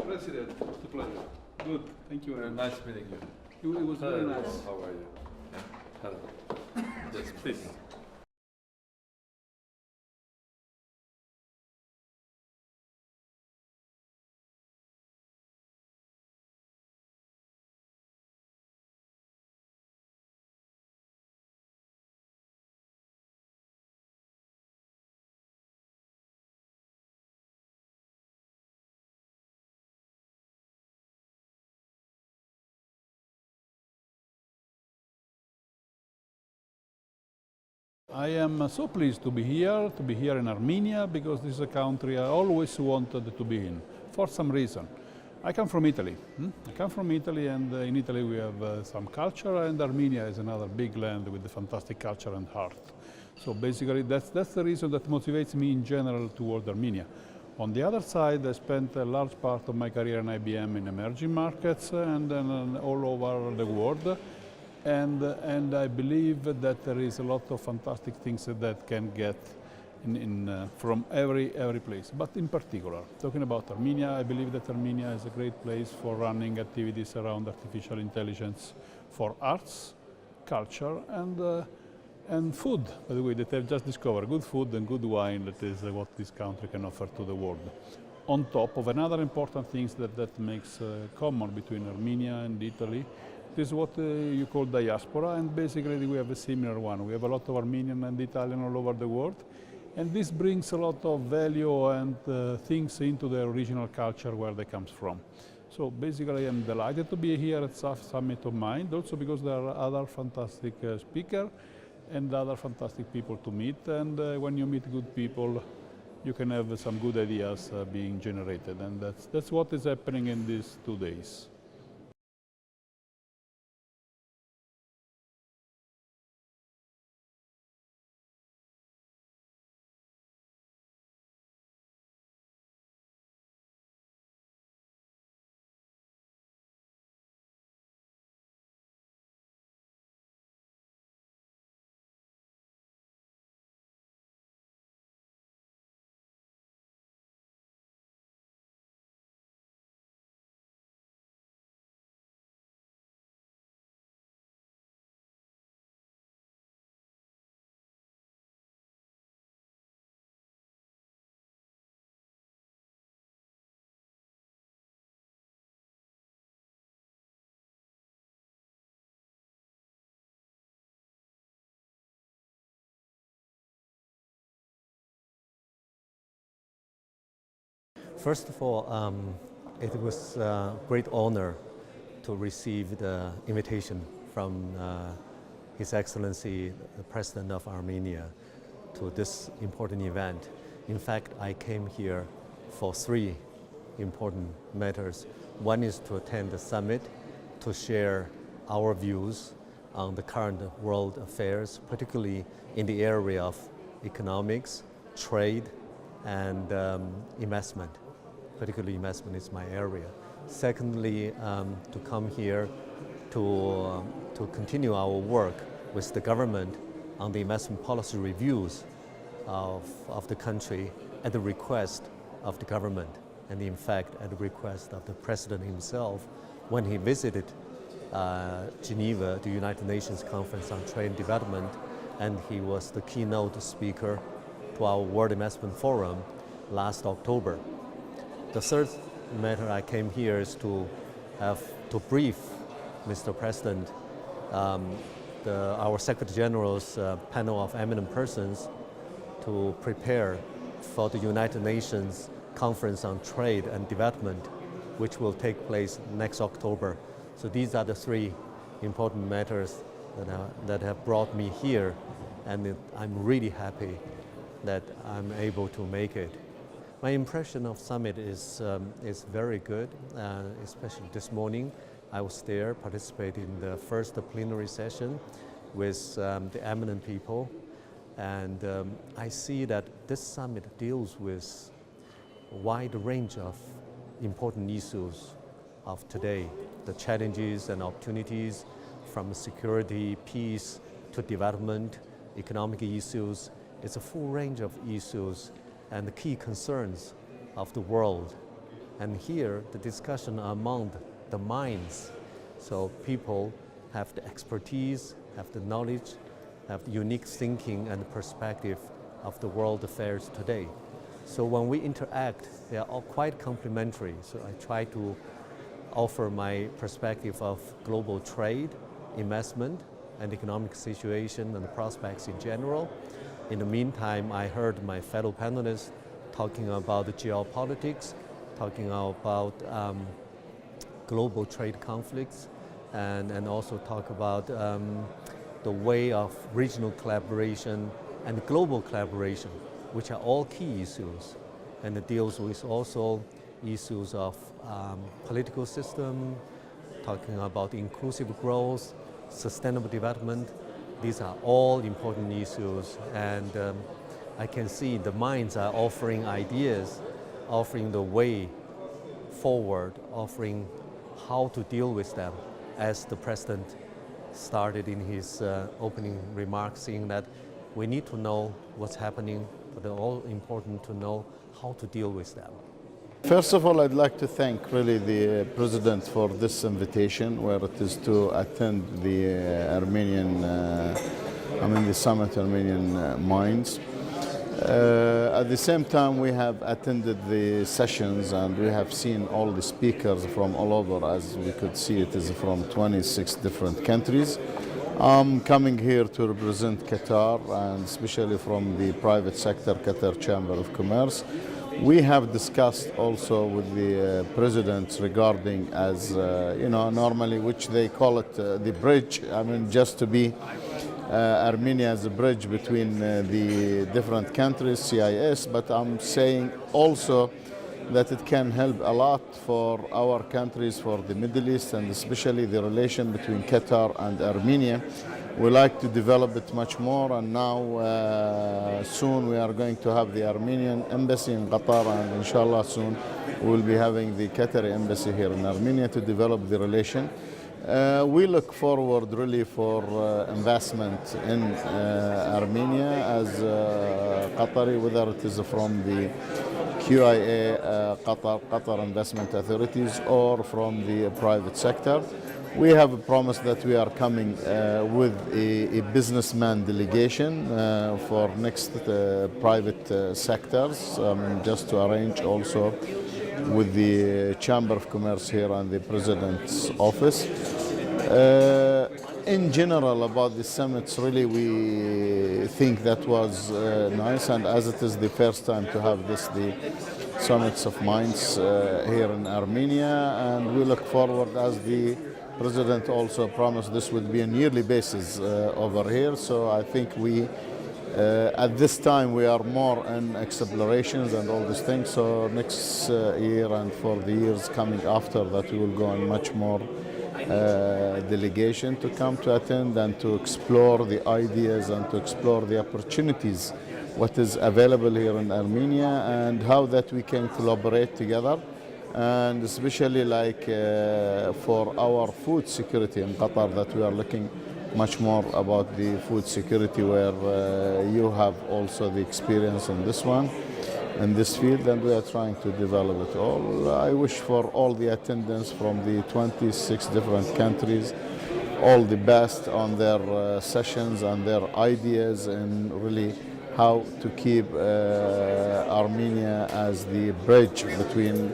President. It's a pleasure. Good. Thank you very much. Nice meeting you. It was very nice. How are you? Yeah. Hello. Yes, please. I am so pleased to be here in Armenia, because this is a country I always wanted to be in, for some reason. I come from Italy. And in Italy we have some culture, and Armenia is another big land with a fantastic culture and heart. So basically that's the reason that motivates me in general toward Armenia. On the other side, I spent a large part of my career in IBM in emerging markets and then all over the world. And I believe that there is a lot of fantastic things that can get from every place. But in particular, talking about Armenia, I believe that Armenia is a great place for running activities around artificial intelligence, for arts, culture, and food. By the way, that I've just discovered, good food and good wine, that is what this country can offer to the world. On top of another important things that makes common between Armenia and Italy, is what you call diaspora, and basically we have a similar one. We have a lot of Armenian and Italian all over the world, and this brings a lot of value and things into the original culture where they come from. So basically I'm delighted to be here at Summit of Mind, also because there are other fantastic speakers and other fantastic people to meet, and when you meet good people, you can have some good ideas being generated, and that's what is happening in these 2 days. First of all, it was a great honor to receive the invitation from His Excellency, the President of Armenia, to this important event. In fact, I came here for 3 important matters. One is to attend the summit, to share our views on the current world affairs, particularly in the area of economics, trade, and investment. Particularly investment is my area. Secondly, to come here to continue our work with the government on the investment policy reviews of the country at the request of the government, and in fact at the request of the President himself when he visited Geneva, the United Nations Conference on Trade and Development, and he was the keynote speaker to our World Investment Forum last October. The third matter I came here is to brief Mr. President, our Secretary General's panel of eminent persons to prepare for the United Nations Conference on Trade and Development, which will take place next October. So these are the 3 important matters that have brought me here, and I'm really happy that I'm able to make it. My impression of summit is very good, especially this morning. I was there, participating in the first plenary session with the eminent people, and I see that this summit deals with a wide range of important issues of today, the challenges and opportunities from security, peace to development, economic issues. It's a full range of issues and the key concerns of the world. And here, the discussion among the minds. So people have the expertise, have the knowledge, have the unique thinking and perspective of the world affairs today. So when we interact, they are all quite complementary. So I try to offer my perspective of global trade, investment, and economic situation and the prospects in general. In the meantime, I heard my fellow panelists talking about the geopolitics, talking about global trade conflicts, and also talk about the way of regional collaboration and global collaboration, which are all key issues, and it deals with also issues of political system, talking about inclusive growth, sustainable development. These are all important issues, and I can see the minds are offering ideas, offering the way forward, offering how to deal with them, as the President started in his opening remarks, saying that we need to know what's happening, but it's all important to know how to deal with them. First of all, I'd like to thank really the President for this invitation, where it is to attend the the Summit Armenian Minds. At the same time, we have attended the sessions and we have seen all the speakers from all over. As we could see, it is from 26 different countries. I'm coming here to represent Qatar, and especially from the private sector, Qatar Chamber of Commerce. We have discussed also with the presidents regarding, as normally, which they call it the bridge. Just to be Armenia as a bridge between the different countries, CIS, but I'm saying also that it can help a lot for our countries, for the Middle East, and especially the relation between Qatar and Armenia. We like to develop it much more, and now soon we are going to have the Armenian embassy in Qatar, and inshallah soon we will be having the Qatari embassy here in Armenia to develop the relation. We look forward really for investment in Armenia as Qatari, whether it is from the QIA, Qatar Investment Authorities, or from the private sector. We have promised that we are coming with a businessman delegation for next private sectors, just to arrange also with the Chamber of Commerce here and the President's office. In general, about the summits, really we think that was nice, and as it is the first time to have the Summits of Minds here in Armenia, and we look forward, as the President also promised, this would be on a yearly basis over here. So I think we, at this time, we are more in explorations and all these things. So next year and for the years coming after that, we will go on much more delegation to come to attend and to explore the ideas and to explore the opportunities, what is available here in Armenia, and how that we can collaborate together. And especially like for our food security in Qatar, that we are looking much more about the food security, where you have also the experience in this one, in this field, and we are trying to develop it all. I wish for all the attendants from the 26 different countries all the best on their sessions and their ideas, and really how to keep Armenia as the bridge between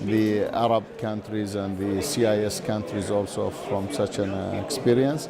the Arab countries and the CIS countries also from such an experience.